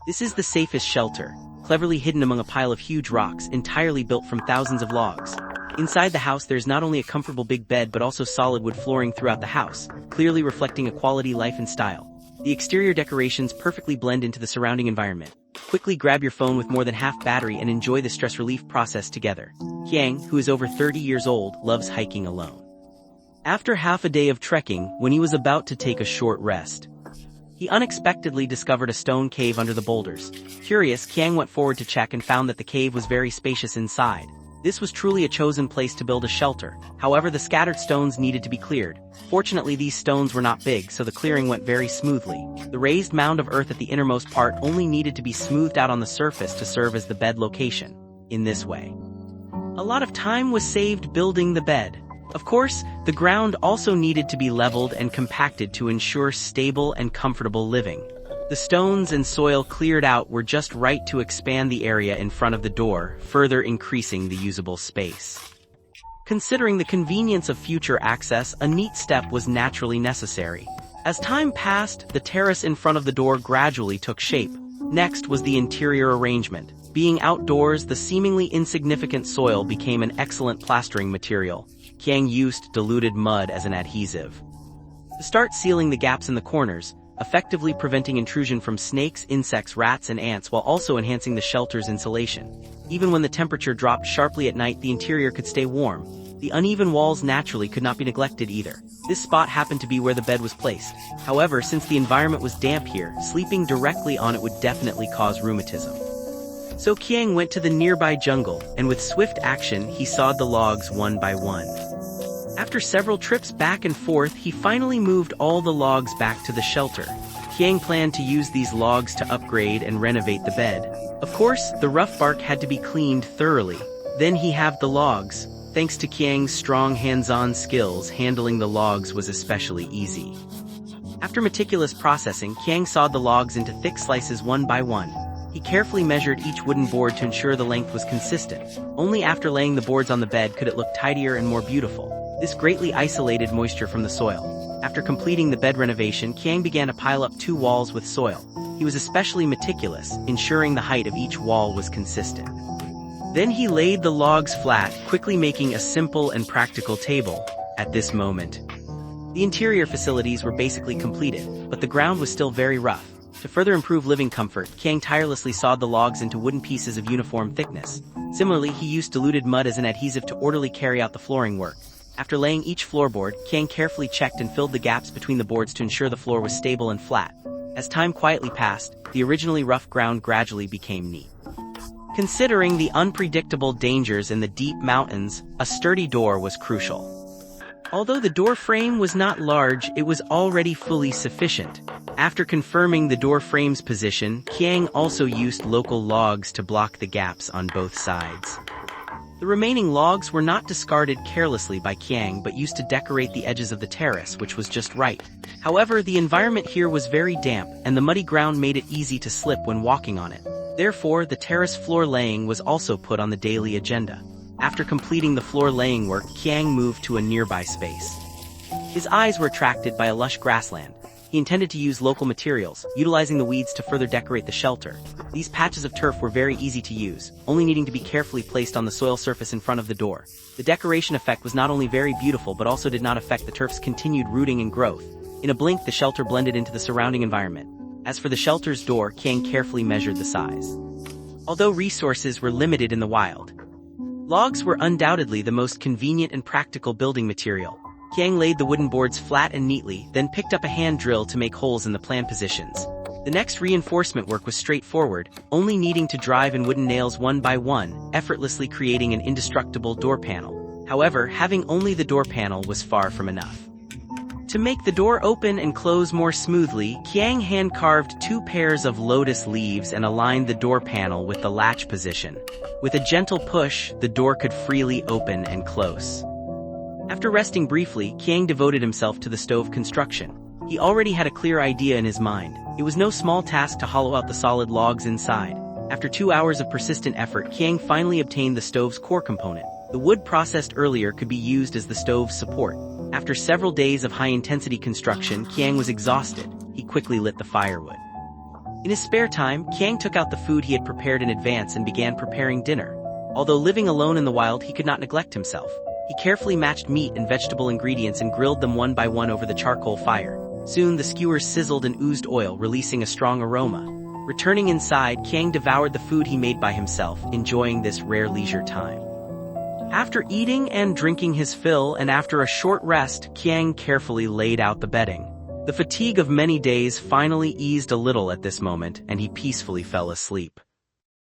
This is the safest shelter, cleverly hidden among a pile of huge rocks entirely built from thousands of logs. Inside the house there's not only a comfortable big bed but also solid wood flooring throughout the house, clearly reflecting a quality life and style. The exterior decorations perfectly blend into the surrounding environment. Quickly grab your phone with more than half battery and enjoy the stress relief process together. Kiang, who is over 30 years old, loves hiking alone. After half a day of trekking, when he was about to take a short rest, he unexpectedly discovered a stone cave under the boulders. Curious, Kiang went forward to check and found that the cave was very spacious inside. This was truly a chosen place to build a shelter. However, the scattered stones needed to be cleared. Fortunately, these stones were not big, so the clearing went very smoothly. The raised mound of earth at the innermost part only needed to be smoothed out on the surface to serve as the bed location. In this way, a lot of time was saved building the bed. Of course, the ground also needed to be leveled and compacted to ensure stable and comfortable living. The stones and soil cleared out were just right to expand the area in front of the door, further increasing the usable space. Considering the convenience of future access, a neat step was naturally necessary. As time passed, the terrace in front of the door gradually took shape. Next was the interior arrangement. Being outdoors, the seemingly insignificant soil became an excellent plastering material. Kiang used diluted mud as an adhesive to start sealing the gaps in the corners, effectively preventing intrusion from snakes, insects, rats, and ants while also enhancing the shelter's insulation. Even when the temperature dropped sharply at night, the interior could stay warm. The uneven walls naturally could not be neglected either. This spot happened to be where the bed was placed. However, since the environment was damp here, sleeping directly on it would definitely cause rheumatism. So Kiang went to the nearby jungle, and with swift action, he sawed the logs one by one. After several trips back and forth, he finally moved all the logs back to the shelter. Kiang planned to use these logs to upgrade and renovate the bed. Of course, the rough bark had to be cleaned thoroughly. Then he halved the logs. Thanks to Kiang's strong hands-on skills, handling the logs was especially easy. After meticulous processing, Kiang sawed the logs into thick slices one by one. He carefully measured each wooden board to ensure the length was consistent. Only after laying the boards on the bed could it look tidier and more beautiful. This greatly isolated moisture from the soil. After completing the bed renovation, Kiang began to pile up 2 walls with soil. He was especially meticulous, ensuring the height of each wall was consistent. Then he laid the logs flat, quickly making a simple and practical table. At this moment, the interior facilities were basically completed, but the ground was still very rough. To further improve living comfort, Kiang tirelessly sawed the logs into wooden pieces of uniform thickness. Similarly, he used diluted mud as an adhesive to orderly carry out the flooring work. After laying each floorboard, Kiang carefully checked and filled the gaps between the boards to ensure the floor was stable and flat. As time quietly passed, the originally rough ground gradually became neat. Considering the unpredictable dangers in the deep mountains, a sturdy door was crucial. Although the door frame was not large, it was already fully sufficient. After confirming the door frame's position, Kiang also used local logs to block the gaps on both sides. The remaining logs were not discarded carelessly by Kiang but used to decorate the edges of the terrace, which was just right. However, the environment here was very damp, and the muddy ground made it easy to slip when walking on it. Therefore, the terrace floor laying was also put on the daily agenda. After completing the floor laying work, Kiang moved to a nearby space. His eyes were attracted by a lush grassland. He intended to use local materials, utilizing the weeds to further decorate the shelter. These patches of turf were very easy to use, only needing to be carefully placed on the soil surface in front of the door. The decoration effect was not only very beautiful but also did not affect the turf's continued rooting and growth. In a blink, the shelter blended into the surrounding environment. As for the shelter's door, Kiang carefully measured the size. Although resources were limited in the wild, logs were undoubtedly the most convenient and practical building material. Kiang laid the wooden boards flat and neatly, then picked up a hand drill to make holes in the plan positions. The next reinforcement work was straightforward, only needing to drive in wooden nails one by one, effortlessly creating an indestructible door panel. However, having only the door panel was far from enough. To make the door open and close more smoothly, Kiang hand-carved 2 pairs of lotus leaves and aligned the door panel with the latch position. With a gentle push, the door could freely open and close. After resting briefly, Kiang devoted himself to the stove construction. He already had a clear idea in his mind. It was no small task to hollow out the solid logs inside. After 2 hours of persistent effort, Kiang finally obtained the stove's core component. The wood processed earlier could be used as the stove's support. After several days of high-intensity construction, Kiang was exhausted. He quickly lit the firewood. In his spare time, Kiang took out the food he had prepared in advance and began preparing dinner. Although living alone in the wild, he could not neglect himself. He carefully matched meat and vegetable ingredients and grilled them one by one over the charcoal fire. Soon the skewers sizzled and oozed oil, releasing a strong aroma. Returning inside, Kiang devoured the food he made by himself, enjoying this rare leisure time. After eating and drinking his fill and after a short rest, Kiang carefully laid out the bedding. The fatigue of many days finally eased a little at this moment, and he peacefully fell asleep.